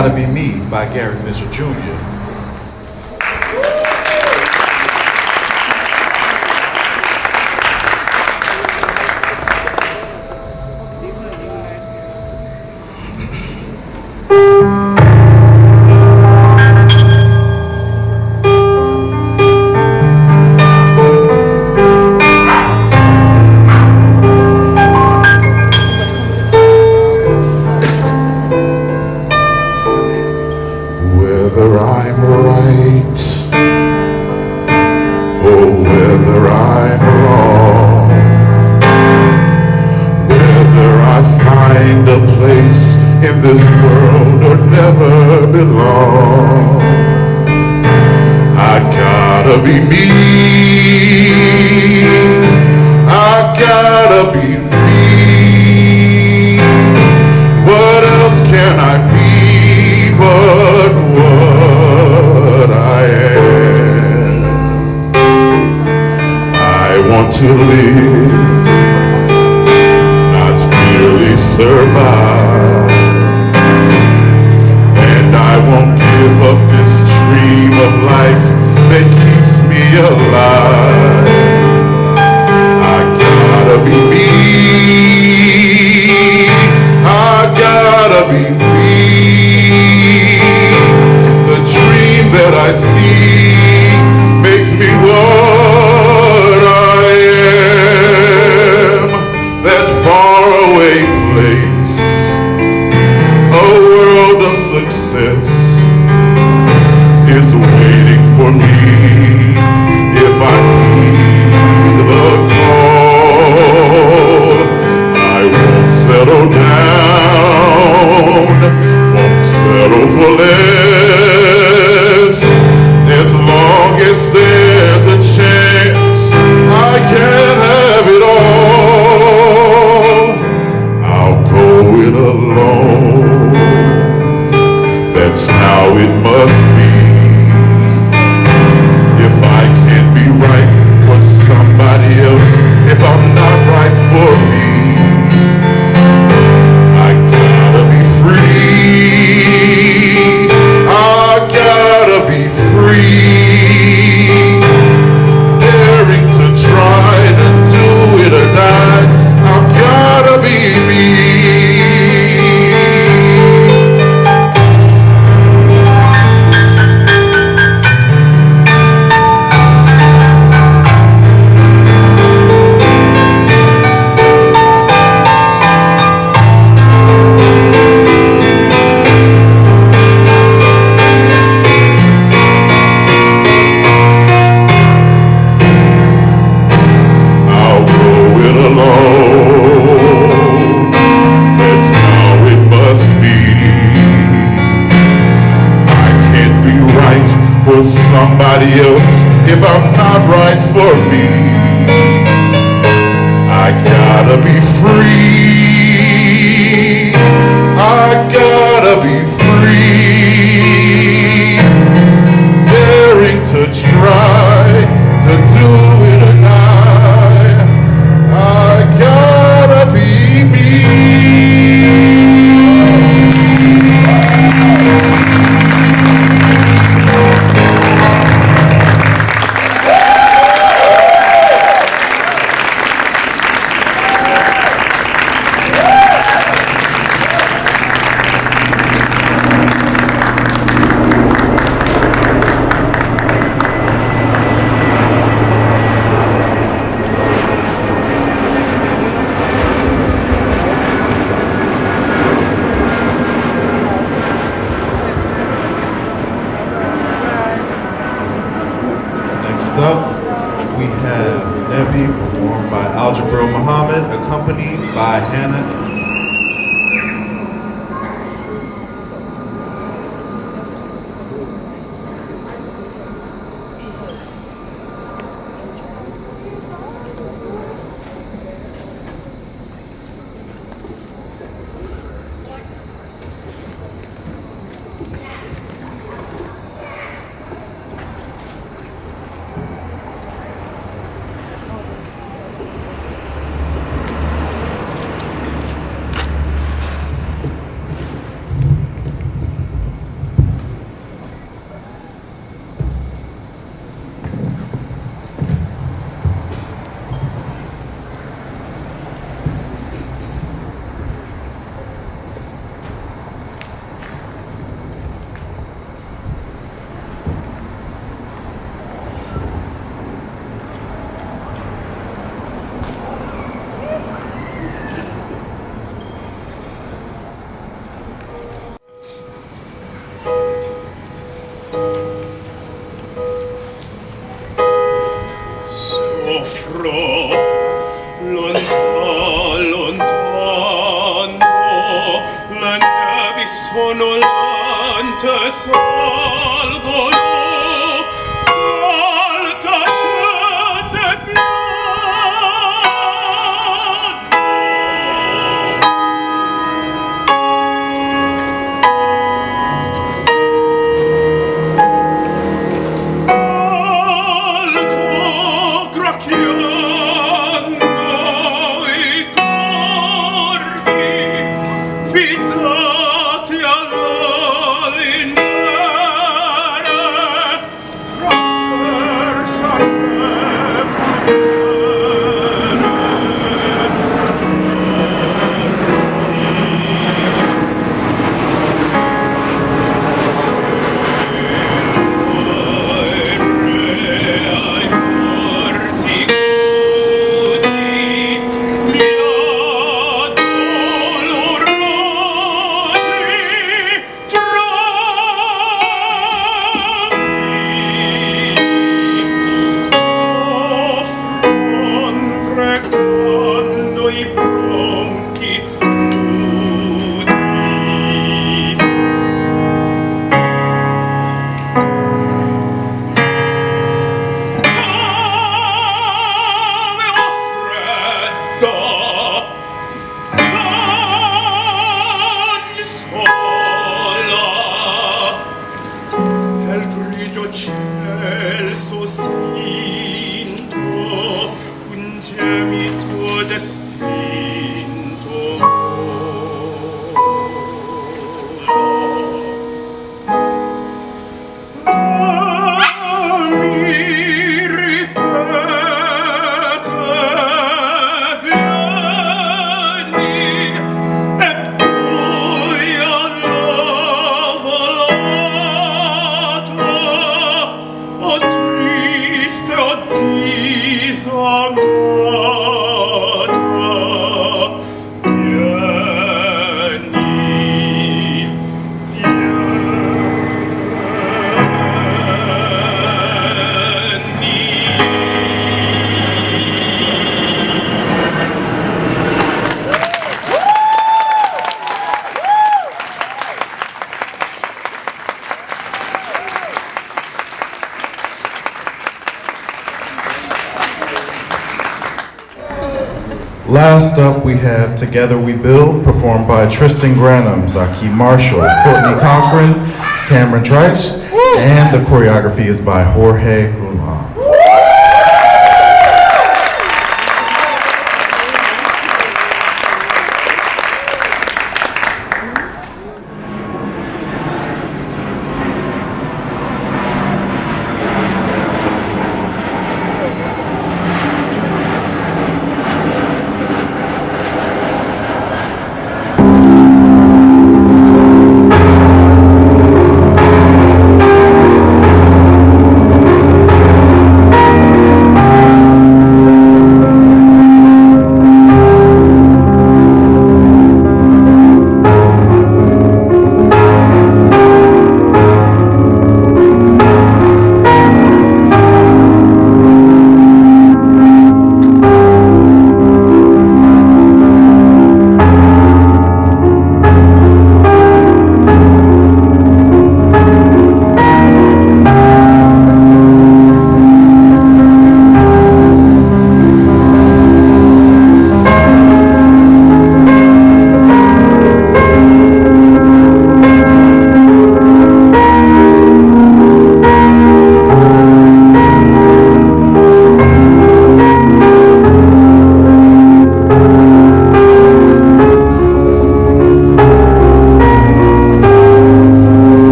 S3: Gotta Be Me by Gary Mitchell Jr. Whether I'm right or whether I'm wrong, whether I find a place in this world or never belong, I gotta be me. I gotta be me. What else can I be but what I am? I want to live, not merely survive, and I won't give up this dream of life that keeps me alive. I gotta be me. I gotta be me. The dream that I see makes me what I am. That faraway place, a world of success, is waiting for me if I heed the call. I won't settle down, won't settle for less. As long as there's a chance I can have it all, I'll go it alone. That's how it must be. If I can't be right for somebody else, if I'm not right for me, I gotta be free. I gotta be free. Daring to try to do it or die, I've gotta be me. I'll go it alone. That's how it must be. I can't be right for somebody else if I'm not right for me. I gotta be free. I gotta be free. Daring to try to do it or die, I gotta be me. Next up, we have Nebi performed by Algebra Muhammad, accompanied by Hannah.
S18: Last up, we have Together We Build, performed by Tristan Granum, Zaki Marshall, Courtney Cochran, Cameron Trice, and the choreography is by Jorge Rulan.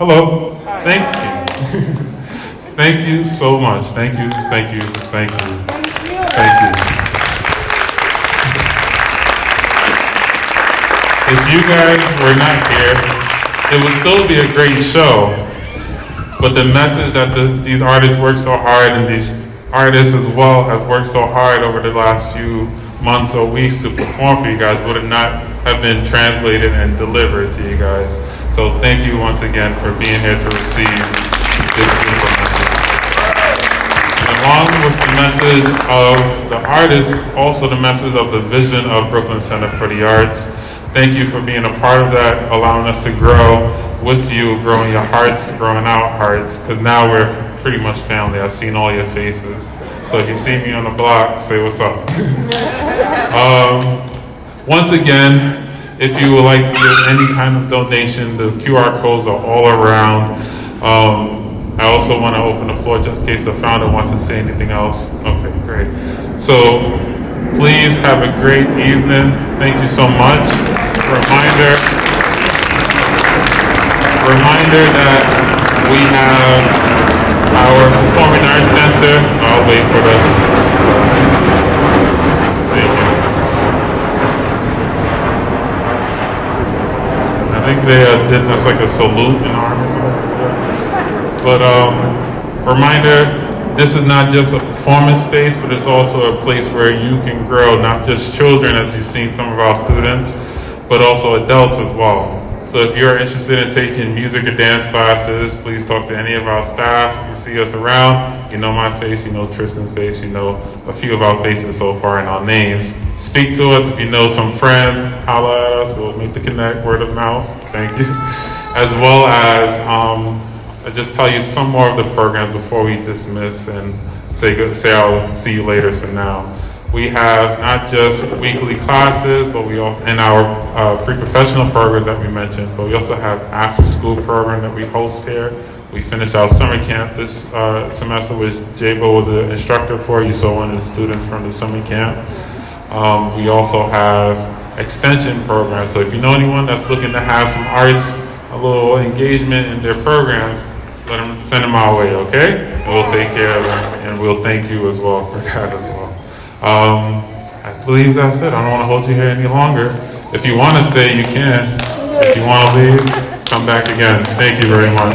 S19: Hello. Thank you. Thank you so much. Thank you, thank you, thank you. Thank you. If you guys were not here, it would still be a great show. But the message that these artists work so hard, and these artists as well have worked so hard over the last few months or weeks to perform for you guys would not have been translated and delivered to you guys. So thank you once again for being here to receive this beautiful message. And along with the message of the artists, also the message of the vision of Brooklyn Center for the Arts. Thank you for being a part of that, allowing us to grow with you, growing your hearts, growing our hearts, because now we're pretty much family. I've seen all your faces. So if you see me on the block, say what's up. Once again, if you would like to give any kind of donation, the QR codes are all around. I also want to open the floor just in case the founder wants to say anything else. Okay, great. So please have a great evening. Thank you so much. Reminder that we have our Performing Arts Center. I'll wait for the, thank you. I think they did that's like a salute in arms. But reminder, this is not just a performance space, but it's also a place where you can grow, not just children as you've seen some of our students, but also adults as well. So if you're interested in taking music or dance classes, please talk to any of our staff. You see us around, you know my face, you know Tristan's face, you know a few of our faces so far and our names. Speak to us if you know some friends, holla at us, we'll make the connect, word of mouth, thank you. As well as, I'll just tell you some more of the programs before we dismiss and say I'll see you later for now. We have not just weekly classes, but we also, in our pre-professional programs that we mentioned, but we also have after-school program that we host here. We finished our summer camp this semester, which Jabo was an instructor for. You saw one of the students from the summer camp. We also have extension programs. So if you know anyone that's looking to have some arts, a little engagement in their programs, send them our way, okay? And we'll take care of them, and we'll thank you as well for that as well. I believe that's it. I don't want to hold you here any longer. If you want to stay, you can. If you want to leave, come back again. Thank you very much.